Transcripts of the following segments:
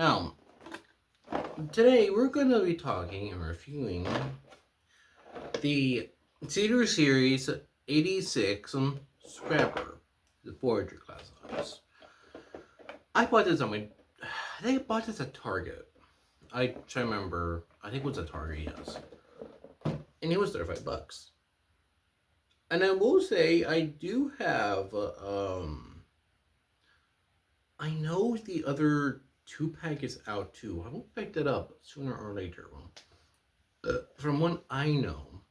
Now, today we're going to be talking and reviewing the Cedar Series 86 Scrapper, the Forager class size. I bought this on my. I think I bought this at Target. I try to remember. I think it was at Target, yes. And it was $35. And I will say, I do have. I know the other 2-pack is out too. I will pick that up sooner or later. From what I know,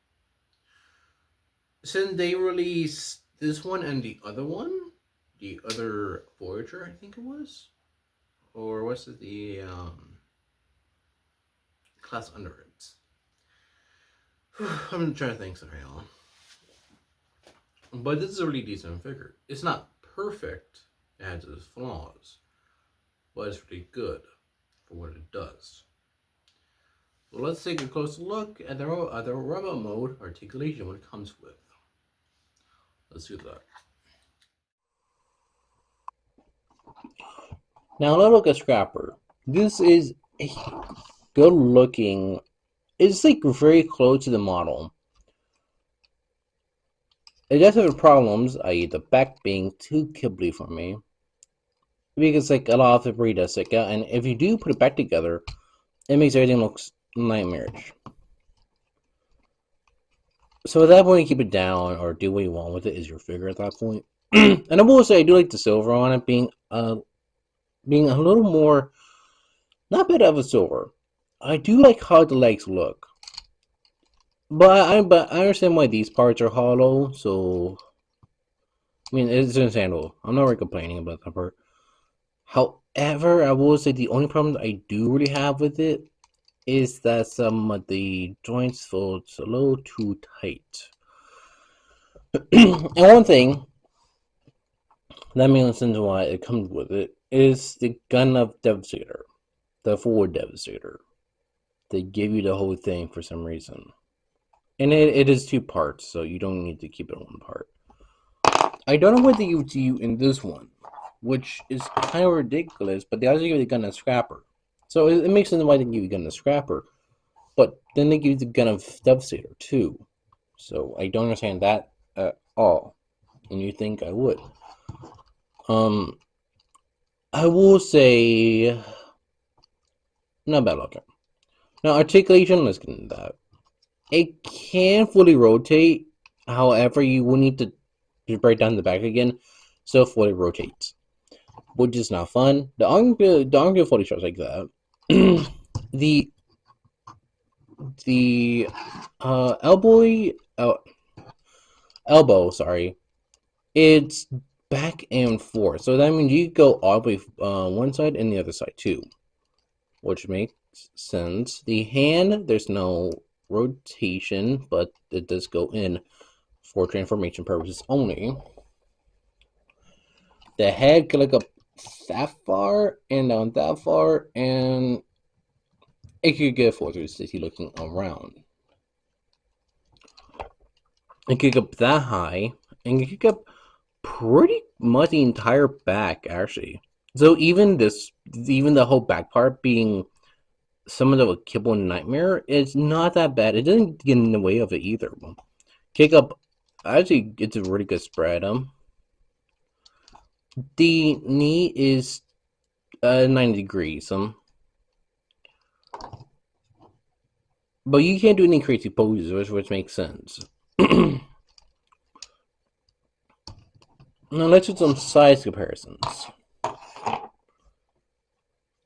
since they released this one and the other Voyager, I think it was, or was it the class under it? I'm trying to think so now. But this is a really decent figure. It's not perfect; it has its flaws, but it's really good for what it does. So let's take a closer look at the robot mode articulation what it comes with. Let's do that. Now let's look at Scrapper. This is a good looking. It's like very close to the model. It does have problems, i.e. the back being too kibbly for me. Because like a lot of the breed does stick out, and if you do put it back together, it makes everything look nightmarish. So at that point, you keep it down or do what you want with it. Is your figure at that point. And I will say I do like the silver on it being a little more, not bad of a silver. I do like how the legs look, but I understand why these parts are hollow. So I mean it's understandable. I'm not really complaining about that part. However, I will say the only problem that I do really have with it is that some of the joints feel a little too tight. And one thing that makes sense why it comes with it is the gun of Devastator, the forward Devastator. They give you the whole thing for some reason. And it is 2 parts, so you don't need to keep it in 1 part. I don't know what they give to you in this one, which is kind of ridiculous, but they also give you the gun of Scrapper. So it makes sense why they give you the gun of Scrapper, but then they give you the gun of Devastator too. So I don't understand that at all. And you think I would. I will say, not bad looking. Now, articulation, let's get into that. It can fully rotate, however, you will need to break down the back again, so it fully rotates, which is not fun. The arm fully shows like that. the elbow, sorry, it's back and forth. So that means you go all the way one side and the other side too, which makes sense. The hand, there's no rotation, but it does go in for transformation purposes only. The head can look up that far and down that far, and it could get 460 looking around. It could go up that high, and it could go up pretty much the entire back, actually. So even the whole back part being somewhat of a kibble nightmare, it's not that bad. It doesn't get in the way of it either. Kick up, actually, it's a really good spread. The knee is 90 degrees. But you can't do any crazy poses, which makes sense. Now let's do some size comparisons.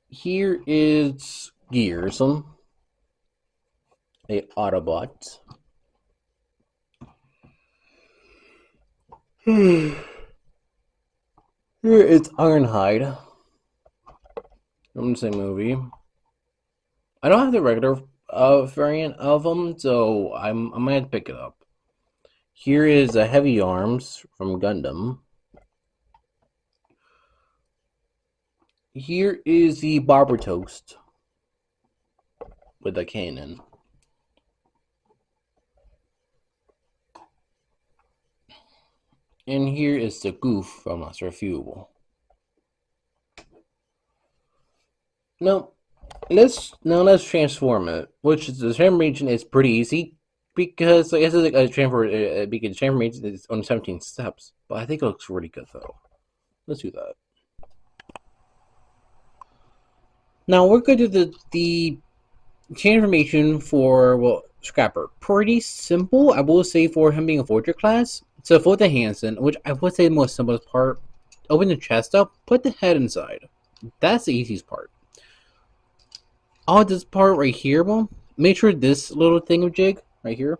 Here is Gears, a Autobot. Here is Ironhide from the same movie. I don't have the regular variant of them, so I might have to pick it up. Here is a Heavy Arms from Gundam. Here is the Barber Toast with a cannon. And here is the Goof from Master Fuel. No, let's transform it. Which is the transformation is pretty easy because like, I guess it's like a transfer because transformation is only 17 steps. But I think it looks really good though. Let's do that. Now we're going to do the transformation for Scrapper. Pretty simple, I will say, for him being a forger class. So for the Hansen, which I would say the most simplest part, open the chest up, put the head inside. That's the easiest part. All this part right here, well, make sure this little thing of jig right here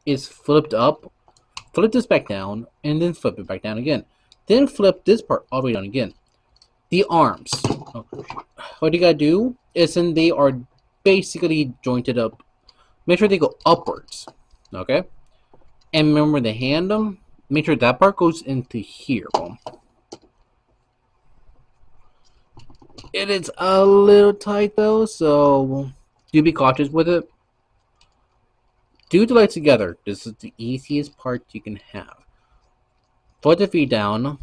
is flipped up. Flip this back down, and then flip it back down again. Then flip this part all the way down again. The arms. Oh, what you gotta do is then they are basically jointed up. Make sure they go upwards. Okay? And remember the hand them. Make sure that part goes into here. Boom. It is a little tight though, so do be cautious with it. Do the legs together. This is the easiest part you can have. Put the feet down,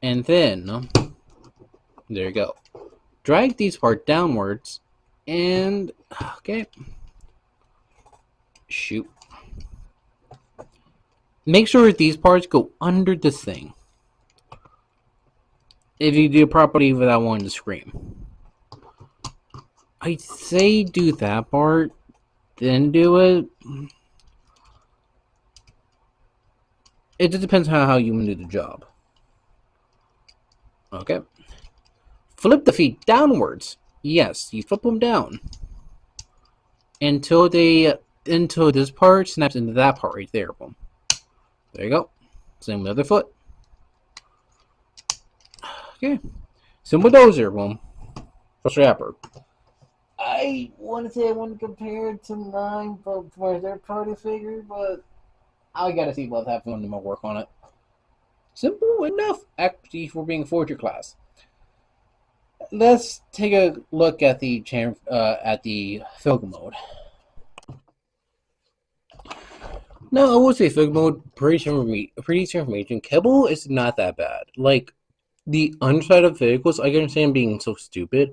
and then there you go. Drag these parts downwards, and okay, shoot. Make sure these parts go under this thing. If you do it properly without wanting to scream. I'd say do that part, then do it. It just depends how you want to do the job. Okay. Flip the feet downwards. Yes, you flip them down. Until this part snaps into that part right there. Boom. There you go. Same with the other foot. Okay. Simple dozer. Boom. First rapper. I want to say I want to compare it to 9 for their party figure, but I gotta see what's happening to my work on it. Simple enough, actually, for being a forger class. Let's take a look at the Filg mode. No, I would say Filg mode pretty information. Kibble is not that bad. Like the underside of vehicles, I can understand being so stupid.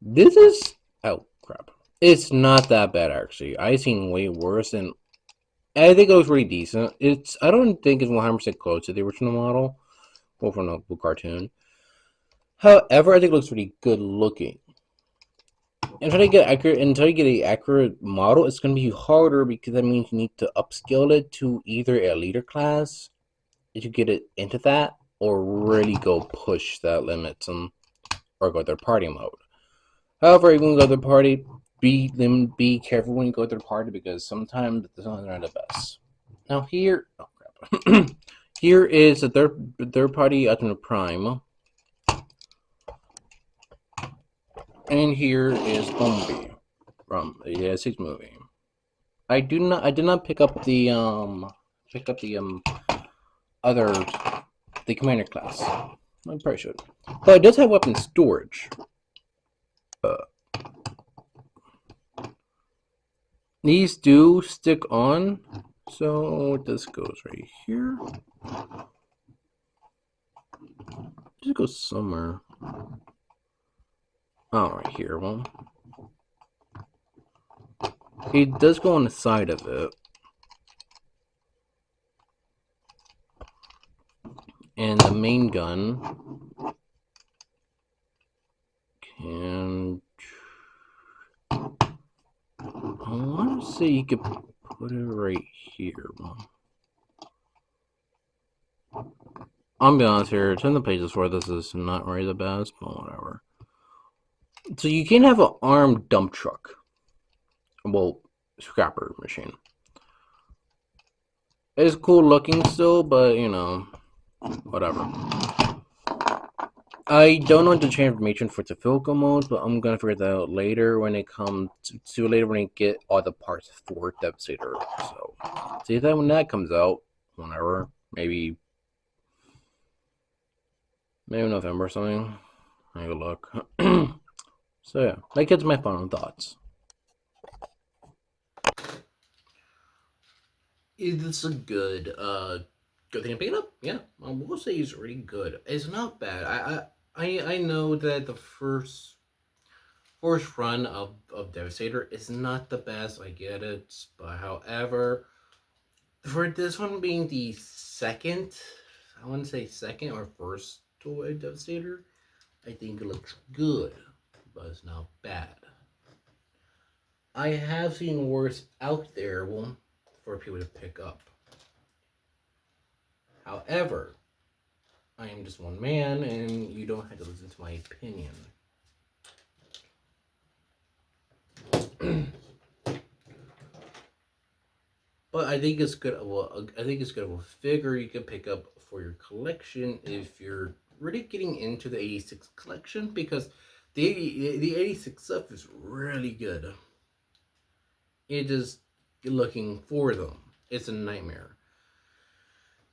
This is crap. It's not that bad actually. I've seen way worse, and I think it was really decent. I don't think it's 100% close to the original model, or from the cartoon. However, I think it looks really good looking. Until you get an accurate model, it's going to be harder because that means you need to upscale it to either a leader class to get it into that, or really go push that limit or go their party mode. However, even go to the party, be careful when you go to the party because sometimes the songs are not the best. Now here, oh crap, here is the third party Optimus Prime. And here is Bumblebee from the 6 movie. I did not pick up the other the commander class. I probably should, but it does have weapon storage. These do stick on, so this goes right here. Just goes somewhere. Oh, right here. Well, it does go on the side of it. And the main gun can... I want to say you could put it right here. I'll be honest here, 10 the pages for this is not really the best, but whatever. So you can have an armed dump truck. Well, scrapper machine. It's cool looking still, but you know, whatever. I don't know the transformation for the Filco mode, but I'm gonna figure that out later when it comes to later when I get all the parts for Devastator. So see that when that comes out, whenever, maybe November or something. I go look. So yeah, that gets my final thoughts. Is this a good thing to pick it up? Yeah, I will say it's really good. It's not bad. I know that the first run of Devastator is not the best. I get it, but however, for this one being the second, I want to say second or first toy Devastator, I think it looks good, but it's not bad. I have seen worse out there for people to pick up. However, I am just one man, and you don't have to listen to my opinion. But I think it's good. Well, I think it's good of a figure you can pick up for your collection if you're really getting into the '86 collection, because the '86 stuff is really good. It is looking for them. It's a nightmare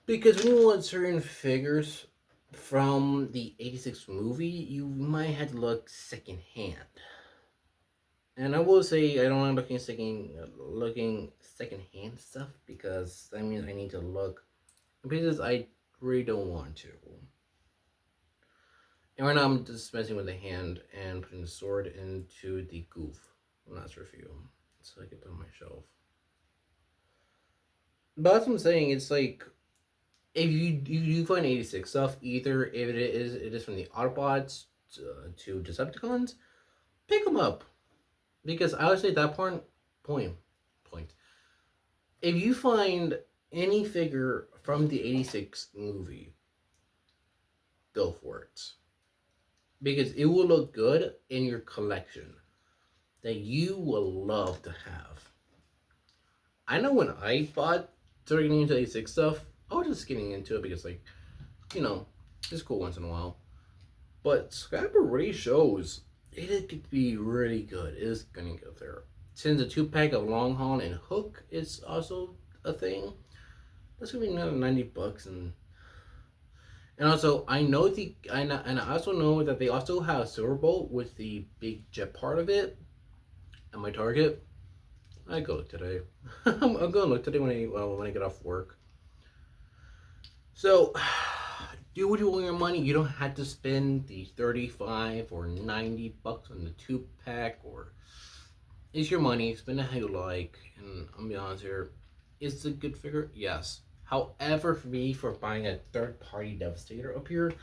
because when you want certain figures from the '86 movie, you might have to look secondhand. And I will say I don't like looking secondhand stuff because that means I need to look in places I really don't want to. And right now I'm just messing with the hand and putting the sword into the goof last review so I can put it on my shelf. But that's what I'm saying. It's like if you find '86 stuff, either if it is from the Autobots to Decepticons, pick them up. Because I would say at that point, if you find any figure from the '86 movie, go for it. Because it will look good in your collection that you will love to have. I know when I started getting into '86 stuff, I was just getting into it because, like, it's cool once in a while. But Scrapper really shows it could be really good. It is gonna go there. Since the 2-pack of Long Haul and Hook is also a thing, that's gonna be another $90, and also I know and I also know that they also have Silverbolt with the big jet part of it at my Target. I go look today. I'm gonna look today when I get off work. So do what you want with your money. You don't have to spend the 35 or $90 on the 2-pack, or it's your money. Spend it how you like. And I'm gonna be honest here, is it a good figure? Yes. However, for me, for buying a third-party Devastator up here,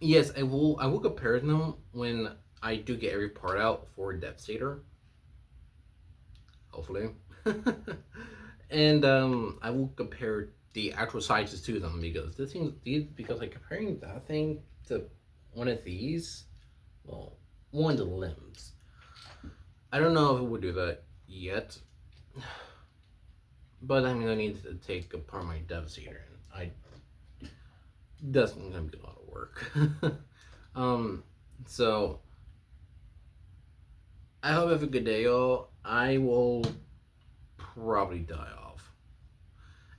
yes, I will compare them when I do get every part out for Devastator. Hopefully. And I will compare the actual sizes to them because because like comparing that thing to one of these, well, one of the limbs. I don't know if it would do that yet, but I mean I need to take apart my Devastator, and that's gonna be a lot of work. So I hope you have a good day, y'all. I will probably die off.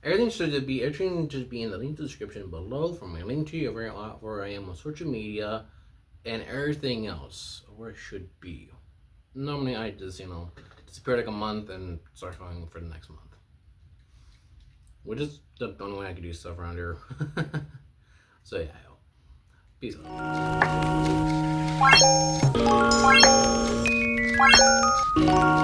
Everything should just be in the link description below for my link to where I am on social media and everything else where it should be. Normally I just disappear like a month and start showing for the next month, which is the only way I can do stuff around here. So yeah, peace out.